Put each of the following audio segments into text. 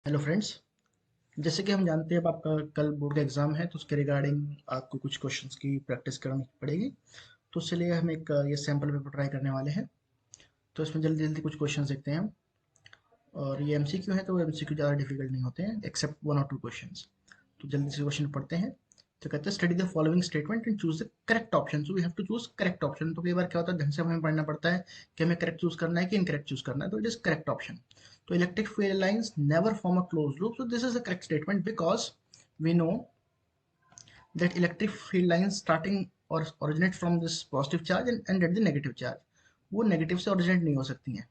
Hello friends. जैसे कि हम जानते हैं अब आपका कल बोर्ड का एग्जाम है तो उसके रिगार्डिंग आपको कुछ क्वेश्चंस की प्रैक्टिस करनी पड़ेगी। तो उसके लिए हम एक ये सैम्पल पेपर ट्राई करने वाले हैं। तो इसमें जल्दी जल्दी कुछ क्वेश्चंस देखते हैं हम। और ये एमसीक्यू है तो एमसीक्यू ज़्यादा डिफिकल्ट नहीं होते हैं एक्सेप्ट वन और टू क्वेश्चंस। तो जल्दी से क्वेश्चन पढ़ते हैं। तो कहते हैं study the following statement and choose the correct option. So we have to choose correct option. तो कई बार क्या होता है ढंग से हमें पढ़ना पड़ता है कि हमें करेक्ट चूज करना है कि इनकरेक्ट चूज करना है। तो इट इज करेक्ट ऑप्शन। तो electric field lines never form a close loop. So this is a correct statement because we know that electric field lines starting or originate from this positive charge and end at the negative charge। वो negative से originate नहीं हो सकती हैं,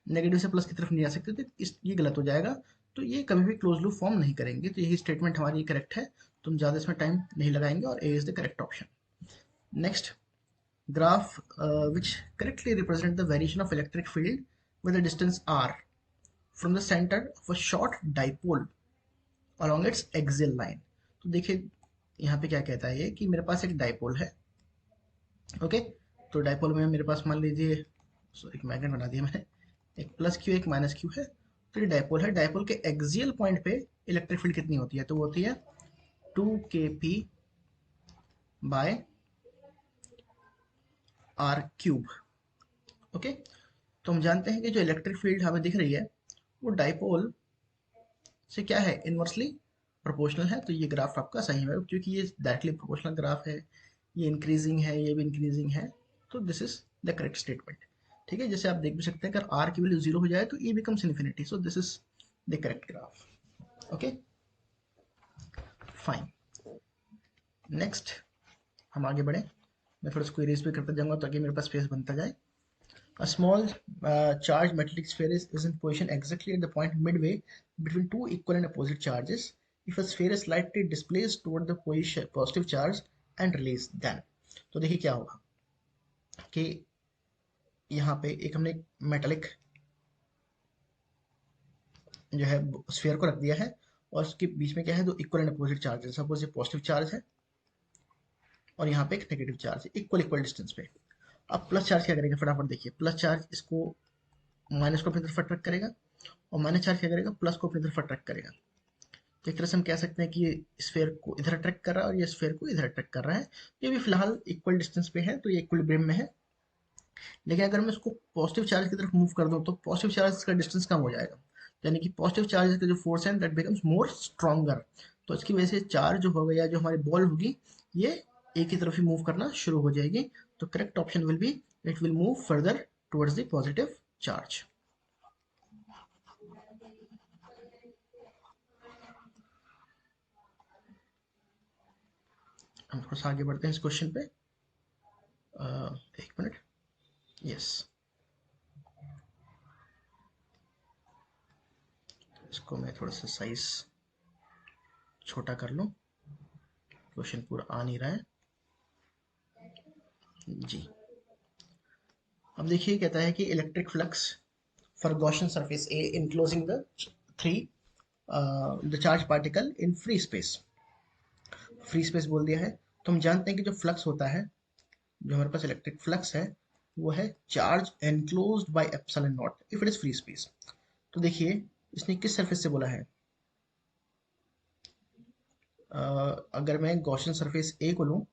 negative से plus की तरफ नहीं आ सकती। तो ये गलत हो जाएगा। तो ये कभी भी क्लोज लूप फॉर्म नहीं करेंगे। तो यही स्टेटमेंट हमारी करेक्ट है। तो हम ज़्यादा इसमें टाइम नहीं लगाएंगे और A is the correct option. Next, graph which correctly represent the variation of electric field with a distance r from the center of a short dipole along its axial line। तो देखिए यहाँ पे क्या कहता है ये कि मेरे पास एक डाइपोल है। ओके, तो डाइपोल में मेरे पास मान लीजिए, सॉरी एक मैग्नेट बना दिया मैंने, एक प्लस क्यू एक माइनस क्यू है। तो ये डाइपोल है। डाइपोल के एक्सियल पॉइंट पे इलेक्ट्रिक फील्ड कितनी होती है? तो वो होती है 2kp bye are cube. Okay, तो हम जानते हैं कि जो इलेक्ट्रिक फील्ड हमें दिख रही है वो डाइपोल से क्या है, इनवर्सली प्रोपोर्शनल है। तो ये ग्राफ आपका सही है क्योंकि ये डायरेक्टली प्रोपोर्शनल ग्राफ है। ये इंक्रीजिंग है, ये भी इंक्रीजिंग है। तो this is the correct statement. ठीक है, जैसे आप देख भी सकते हैं अगर आर की वैल्यू जीरो हो जाए तो ई becomes infinity. So this is the correct graph. Okay, fine. Next हम आगे बढ़े। मैं थोड़ा इसको इरेज भी करता जाऊंगा ताकि मेरे पास स्पेस बनता जाए। A small charged metallic sphere is in position exactly at the point midway between two equal and opposite charges. If a sphere is slightly displaced toward the positive charge and released, then तो देखिए क्या होगा कि यहाँ पे एक हमने metallic जो है स्फीयर को रख दिया है और उसके बीच में क्या है, दो इक्वल एंड अपोजिट चार्ज है। सपोज ये पॉजिटिव चार्ज है और यहाँ पे एक नेगेटिव चार्ज है इक्वल इक्वल डिस्टेंस पे। अब प्लस चार्ज क्या करेगा, फटाफट देखिए। प्लस चार्ज इसको माइनस को अपनी तरफ अट्रैक्ट करेगा और माइनस चार्ज क्या करेगा, प्लस को अपनी तरफ अट्रैक्ट करेगा। तो एक तरह से हम कह सकते हैं कि ये स्फेयर को इधर अट्रैक्ट कर रहा है और ये स्फेयर को इधर अट्रैक्ट कर रहा है। ये भी फिलहाल इक्वल डिस्टेंस पे है तो ये इक्विलिब्रियम में है। लेकिन अगर मैं इसको पॉजिटिव चार्ज की तरफ मूव कर दूं तो पॉजिटिव चार्ज का डिस्टेंस कम हो जाएगा। यानी कि पॉजिटिव चार्ज का जो फोर्स है दैट बिकम्स मोर स्ट्रॉन्गर। तो इसकी वजह से चार्ज जो होगा या जो हमारी बॉल होगी ये एक ही तरफ ही मूव करना शुरू हो जाएगी। तो correct option will be it will move further towards the positive charge. हम थोड़ा सा आगे बढ़ते हैं इस क्वेश्चन पे। एक मिनट। यस, इसको मैं थोड़ा सा साइज छोटा कर लूँ, क्वेश्चन पूरा आ नहीं रहा है जी। अब देखिए कहता है कि electric flux for Gaussian surface A enclosing the three the charge particle in free space. Free space बोल दिया है तो हम जानते हैं कि जो फ्लक्स होता है, जो हमारे पास इलेक्ट्रिक फ्लक्स है वो है charge enclosed bye epsilon not if it is free space. तो देखिए इसने किस सरफेस से बोला है। अगर मैं गॉसियन सरफेस ए को लूँ,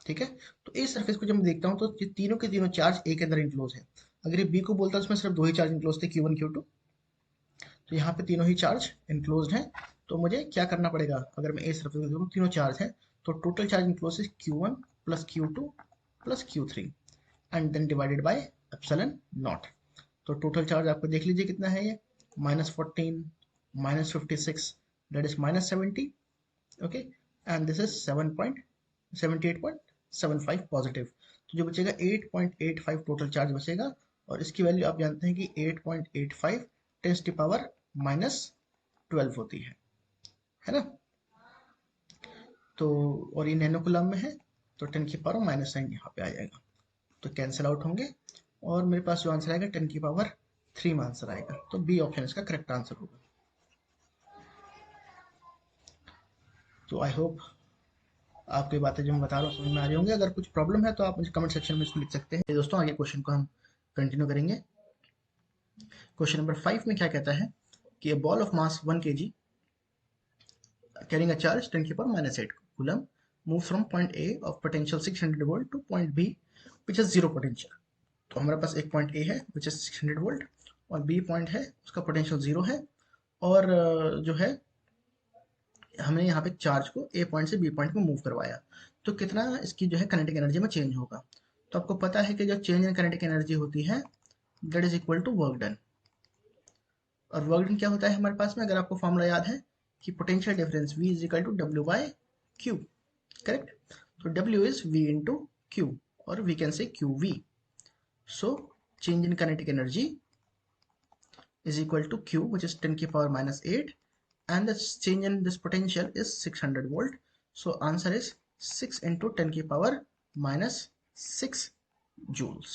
ठीक है, तो इस सरफेस को जब मैं देखता हूँ तो ये तीनों के तीनों चार्ज ए के अंदर इंक्लोज है। अगर ये बी को बोलता है उसमें सिर्फ दो ही चार्ज इंक्लोज थे, Q1 Q2। तो यहाँ पे तीनों ही चार्ज इंक्लोज हैं। तो मुझे क्या करना पड़ेगा, अगर मैं ए सरफेस को देखूँ तीनों चार्ज हैं तो टोटल चार्ज इंक्लोज है Q1 plus Q2 plus Q3 and then divided by epsilon naught. तो टोटल चार्ज आपको देख लीजिए कितना है ये, -14 -56 that is -70। Okay, and this is 78.75 positive. तो जो बचेगा 8.85 टोटल चार्ज बचेगा। और इसकी वैल्यू आप जानते हैं कि 8.85 टेंस की पावर -12 होती है ना। तो और ये नैनो कूलम में है तो 10 की पावर माइनस साइन यहाँ पे आ जाएगा। तो कैंसिल आउट होंगे और मेरे पास जो आंसर आएगा 10 की पावर 3 में आंसर आएगा। तो बी ऑप्शन इसका करेक्ट आंसर होगा। तो आई होप आपकी बातें जो मैं बता रहा हूँ समझ में आ रही होंगी। अगर कुछ प्रॉब्लम है तो आप मुझे कमेंट सेक्शन में इसको लिख सकते हैं। दोस्तों आगे क्वेश्चन को हम कंटिन्यू करेंगे। क्वेश्चन नंबर 5 में क्या कहता है कि a ball of mass 1 kg carrying a charge 10 to the power minus 8 coulomb moves from point A of potential 600 volt to point B which is zero potential. तो हमारे पास एक पॉइंट ए है which is 600 volt और B point है उसका potential zero है और जो है हमने यहाँ पे चार्ज को ए पॉइंट से बी पॉइंट में मूव करवाया तो कितना इसकी जो है काइनेटिक एनर्जी में चेंज होगा। तो आपको पता है कि जो चेंज इन काइनेटिक एनर्जी होती है that is equal to work done. और वर्क डन क्या होता है हमारे पास में, अगर आपको फॉर्मूला याद है कि potential difference V is equal to W by Q, correct. तो W is V into Q और we can say Q V. So change in kinetic energy is equal to Q which is 10 to the power minus 8 and the change in this potential is 600 volt. So answer is 6 into 10 to the power minus 6 joules.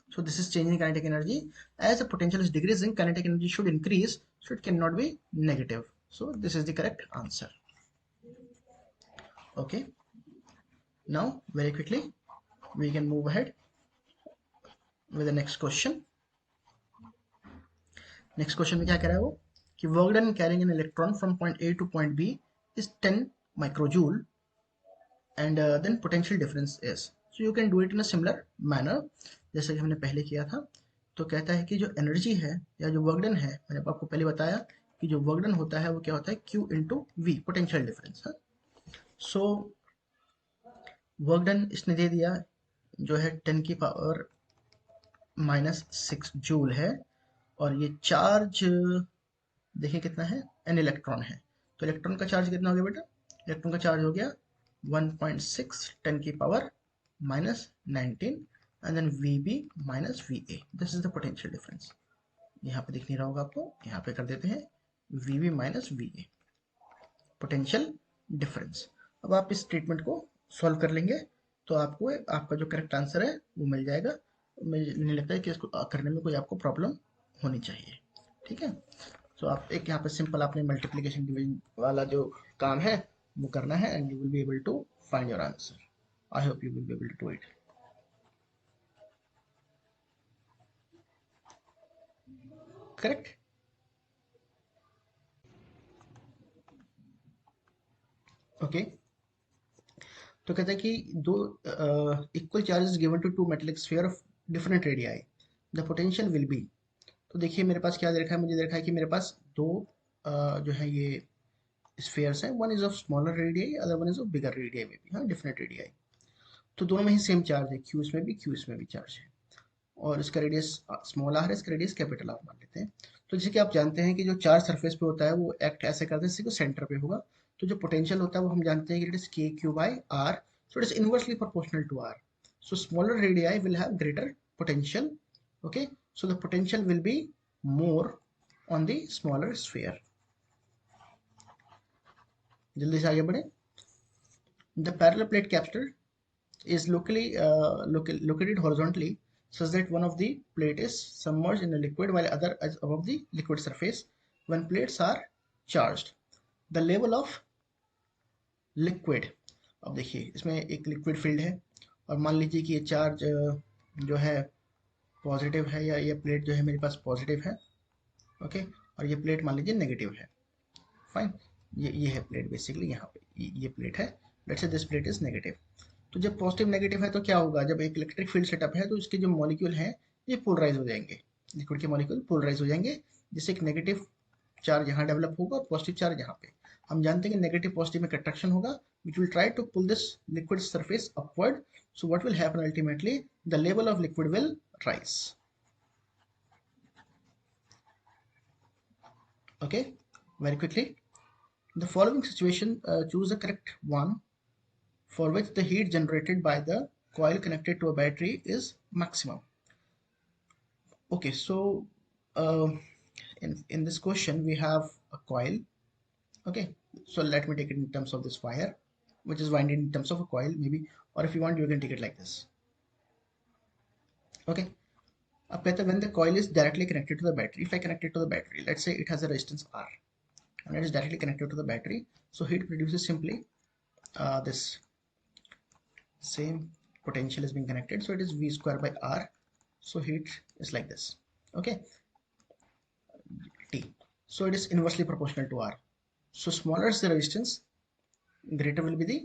So this is change in kinetic energy. As the potential is decreasing, kinetic energy should increase, so it cannot be negative. So this is the correct answer. Okay. Now very quickly we can move ahead with the next question. Next question में क्या कह रहा है वो कि work done carrying an electron from point A to point B is 10 microjoule and then potential difference is, so you can do it in a similar manner जैसे कि हमने पहले किया था। तो कहता है कि जो एनर्जी है या जो वर्क डन है, मैंने आपको पहले बताया कि जो वर्क डन होता है वो क्या होता है Q into V, potential difference है। सो वर्क डन इसने दे दिया जो है 10 की पावर माइनस 6 जूल है और ये चार्ज देखिए कितना है, एन इलेक्ट्रॉन है। तो इलेक्ट्रॉन का चार्ज कितना हो गया बेटा, इलेक्ट्रॉन का चार्ज हो गया 1.6 10 की power minus 19 and then V B minus V A, this is the potential difference. यहाँ पे दिख नहीं रहा होगा आपको, यहाँ पे कर देते हैं V B minus V A, potential difference. अब आप इस स्टेटमेंट को सॉल्व कर लेंगे तो आपको आपका जो करेक्ट आंसर है वो मिल जाएगा। मुझे नहीं लगता है कि इसको करने में कोई आपको प्रॉब्लम होनी चाहिए, ठीक है। तो आप एक यहाँ पे सिंपल आपने मल्टीप्लिकेशन डिवीजन वाला जो काम है वो करना है and you will be able to find your answer. I hope you will be able to do it. Correct. Okay. तो कहता है कि दो equal charges given to two metallic sphere of different radii, the potential will be. तो देखिए मेरे पास क्या दे रखा है, मुझे दे रखा है कि मेरे पास दो जो है ये स्फीयर्स हैं, one is of smaller radii, other one is of bigger radii में भी, हाँ डिफरेंट रेडियाई। तो दोनों में ही सेम चार्ज है, क्यू इसमें भी क्यू इसमें भी चार्ज है और इसका रेडियस स्मॉल आर है, इसका रेडियस कैपिटल आर मान लेते हैं। तो जैसे कि आप जानते हैं कि जो चार्ज सरफेस पे होता है वो एक्ट ऐसे करते हैं जैसे कि सेंटर पे होगा। तो जो पोटेंशियल होता है वो हम जानते हैं कि it is K Q by R, so it is inversely proportional to R. So smaller radii will have greater potential, okay, so the potential will be more on the smaller sphere. जल्दी से आगे बढ़े। The parallel plate capacitor is located horizontally such that one of the plate is submerged in a liquid while other is above the liquid surface when plates are charged. The level of liquid, अब देखिए इसमें एक liquid field है और मान लीजिए कि ये चार्ज जो है पॉजिटिव है या ये प्लेट जो है मेरे पास पॉजिटिव है, ओके, और ये प्लेट मान लीजिए नेगेटिव है, फाइन। ये है प्लेट बेसिकली, यहाँ पे ये प्लेट है, let's say this plate is negative. तो जब पॉजिटिव नेगेटिव है तो क्या होगा, जब एक इलेक्ट्रिक फील्ड सेटअप है तो इसके जो मॉलिक्यूल हैं ये पोलराइज हो जाएंगे, लिक्विड के मॉलिक्यूल पोलराइज हो जाएंगे, जिससे एक नेगेटिव चार्ज यहाँ डेवलप होगा और पॉजिटिव चार्ज यहाँ पे। हम जानते हैं कि नेगेटिव पॉजिटिव में अट्रैक्शन होगा which will try to pull this liquid surface upward, so what will happen ultimately, the level of liquid will rise. Okay, very quickly, the following situation, choose the correct one for which the heat generated by the coil connected to a battery is maximum. Okay, so uh, in this question we have a coil. Okay, so let me take it in terms of this wire which is winded in terms of a coil maybe, or if you want you can take it like this. Okay, अब कहते हैं when the coil is directly connected to the battery, if I connect it to the battery, let's say it has a resistance R and it is directly connected to the battery, so heat produces simply this same potential is being connected, so it is V square by R, so heat is like this, okay, T. so it is inversely proportional to R. So smaller is the resistance, greater will be the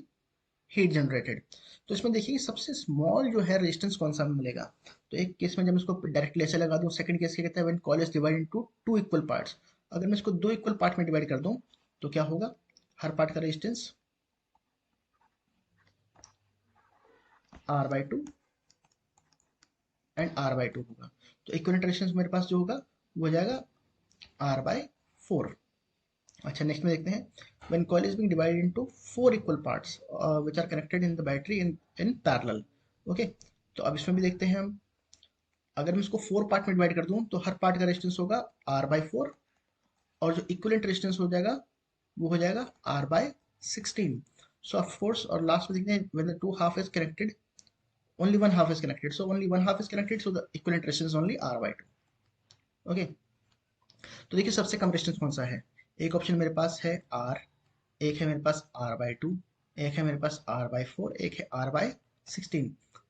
heat generated. तो इसमें देखिए सबसे small जो है resistance कौन सा मिलेगा। तो एक केस में जब इसको डायरेक्टली ऐसे लगा दूं, सेकंड केस क्या कहता है, when coil is divided into two equal parts. अगर मैं इसको दो इक्वल पार्ट में डिवाइड कर दूं तो क्या होगा, हर पार्ट का रेजिस्टेंस R/2 एंड R/2 होगा। तो इक्विवेलेंट रेजिस्टेंस मेरे पास जो होगा वो हो जाएगा R/4। अच्छा, नेक्स्ट में देखते हैं, when coil is being divided into four equal parts which are connected in the battery in parallel। Okay, तो अब इसमें भी देखते हैं हम, अगर मैं इसको फोर पार्ट में डिवाइड कर दूं तो हर पार्ट का रेजिस्टेंस होगा R/4 और जो इक्विवेलेंट रेजिस्टेंस हो जाएगा वो हो जाएगा R/16। सो ऑफ कोर्स, और लास्ट में देखते हैं when the two half is connected, only one half is connected, so only one half is connected, so the equivalent resistance is only R/2। Okay, तो देखिए सबसे कम रेजिस्टेंस कौन सा है। एक ऑप्शन मेरे पास है R, एक है मेरे पास R/2, एक है मेरे पास R/4, एक है R/16।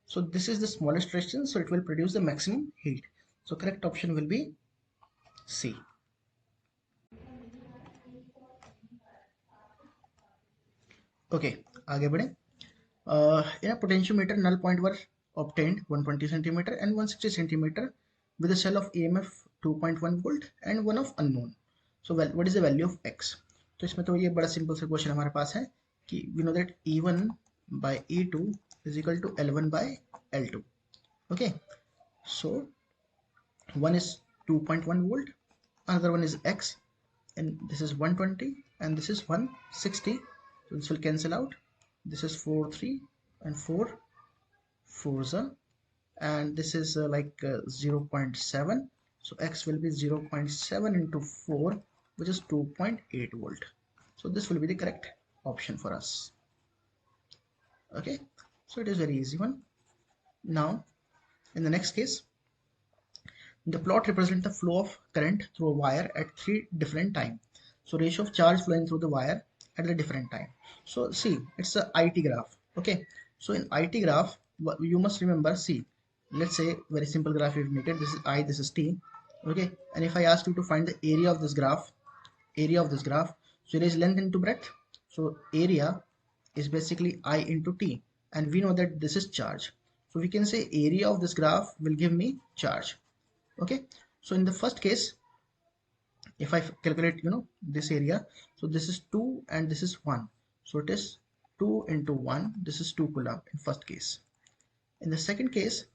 So this is the smallest resistance, so it will produce the maximum heat. So correct option will be C. Okay, आगे बढ़े। In a potentiometer, null point were obtained 120 centimeter and 160 centimeter with a cell of EMF 2.1 volt and one of unknown. So well, what is the value of X? तो इसमें तो ये बड़ा simple सा question हमारे पास है कि we know that E1 by E2 is equal to L1 by L2। Okay, so one is 2.1 volt, another one is X, and this is 120 and this is 160, so this will cancel out, this is 4 3 and 4 4s, and this is 0.7, so X will be 0.7 into 4, which is 2.8 volt. So this will be the correct option for us. Okay, so it is very easy one. Now in the next case, the plot represents the flow of current through a wire at three different times. So ratio of charge flowing through the wire at a different time. So see, it's a IT graph. Okay, so in IT graph, you must remember, see, let's say very simple graph we've made it. This is I, this is T. Okay, and if I ask you to find the area of this graph, so it is length into breadth. So area is basically I into T, and we know that this is charge. So we can say area of this graph will give me charge. Okay, so in the first case, if I calculate this area, so this is 2 and this is 1, so it is 2 into 1, this is 2 coulomb in first case. In the second case,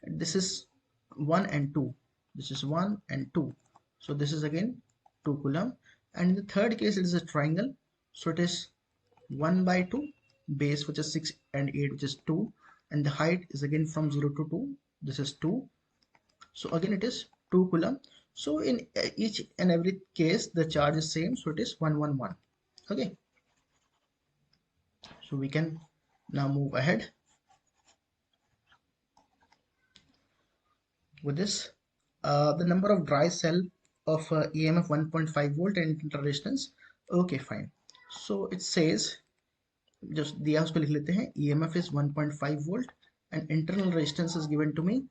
this is 1 and 2, this is 1 and 2, so this is again 2 coulomb. And in the third case, it is a triangle, so it is 1 by 2, base which is 6 and 8 which is 2, and the height is again from 0 to 2, this is 2, so again it is 2 coulomb. So in each and every case the charge is same, so it is 111. Okay, so we can now move ahead with this. The number of dry cell of EMF 1.5 volt and internal resistance. Okay, fine. So it says, just दिया उसको लिख लेते हैं, EMF is 1.5 volt and internal resistance is given to me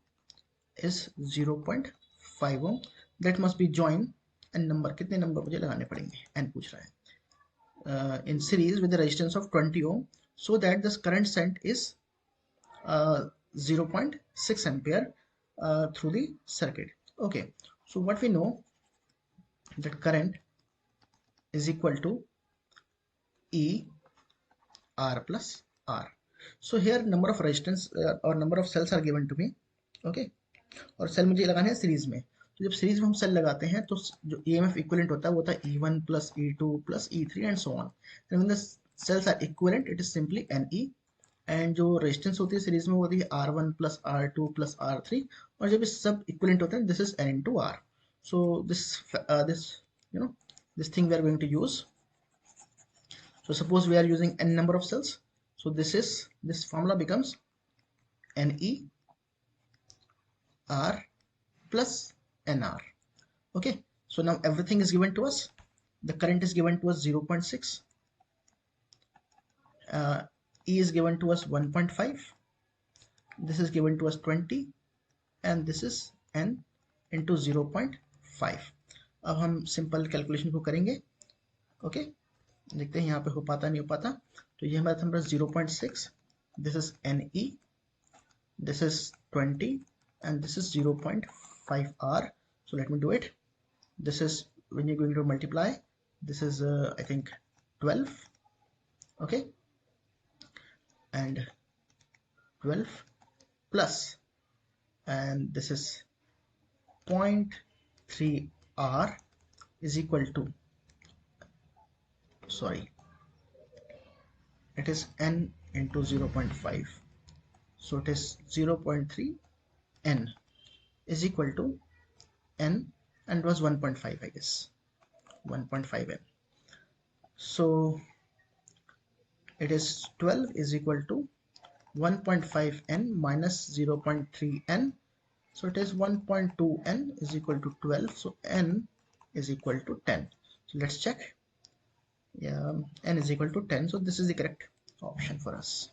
is 0.5 ohm. That must be joined, and number कितने number मुझे लगाने पड़ेंगे, n पूछ रहा है, in series with the resistance of 20 ohm, so that this current sent is 0.6 ampere through the circuit. Okay, so what we know, that current is equal to E R plus R. So here number of resistance or number of cells are given to me. Okay, और cell मुझे लगाने हैं series में। तो जब series में हम cell लगाते हैं तो जो EMF इक्विवेलेंट होता है वो होता है E1 plus E2 plus E3 and so on. And when the cells are equivalent, it is simply NE. And जो रेजिस्टेंस होती है सीरीज में वो होती है R1 plus R2 plus R3, और जब ये सब इक्विवेलेंट होते हैं, this is N into R. So this thing we are going to use. So suppose we are using n number of cells, so this formula becomes Ne R plus NR. Okay, so now everything is given to us. The current is given to us 0.6, E is given to us 1.5, this is given to us 20, and this is N into 0.5. अब हम simple calculation को करेंगे। Okay, देखते हैं यहाँ पे हो पाता नहीं हो पाता। तो ये हमारा था 0.6, this is NE, this is 20, and this is 0.5 R. So let me do it. This is when you're going to multiply, this is I think 12. Okay, and 12 plus, and this is 0.3 R is equal to, sorry, it is N into 0.5. So it is 0.3 N is equal to N, and it was 1.5, I guess, 1.5 N. So it is 12 is equal to 1.5 N minus 0.3 N. So it is 1.2 N is equal to 12. So N is equal to 10. So let's check. Yeah, N is equal to 10. So this is the correct option for us.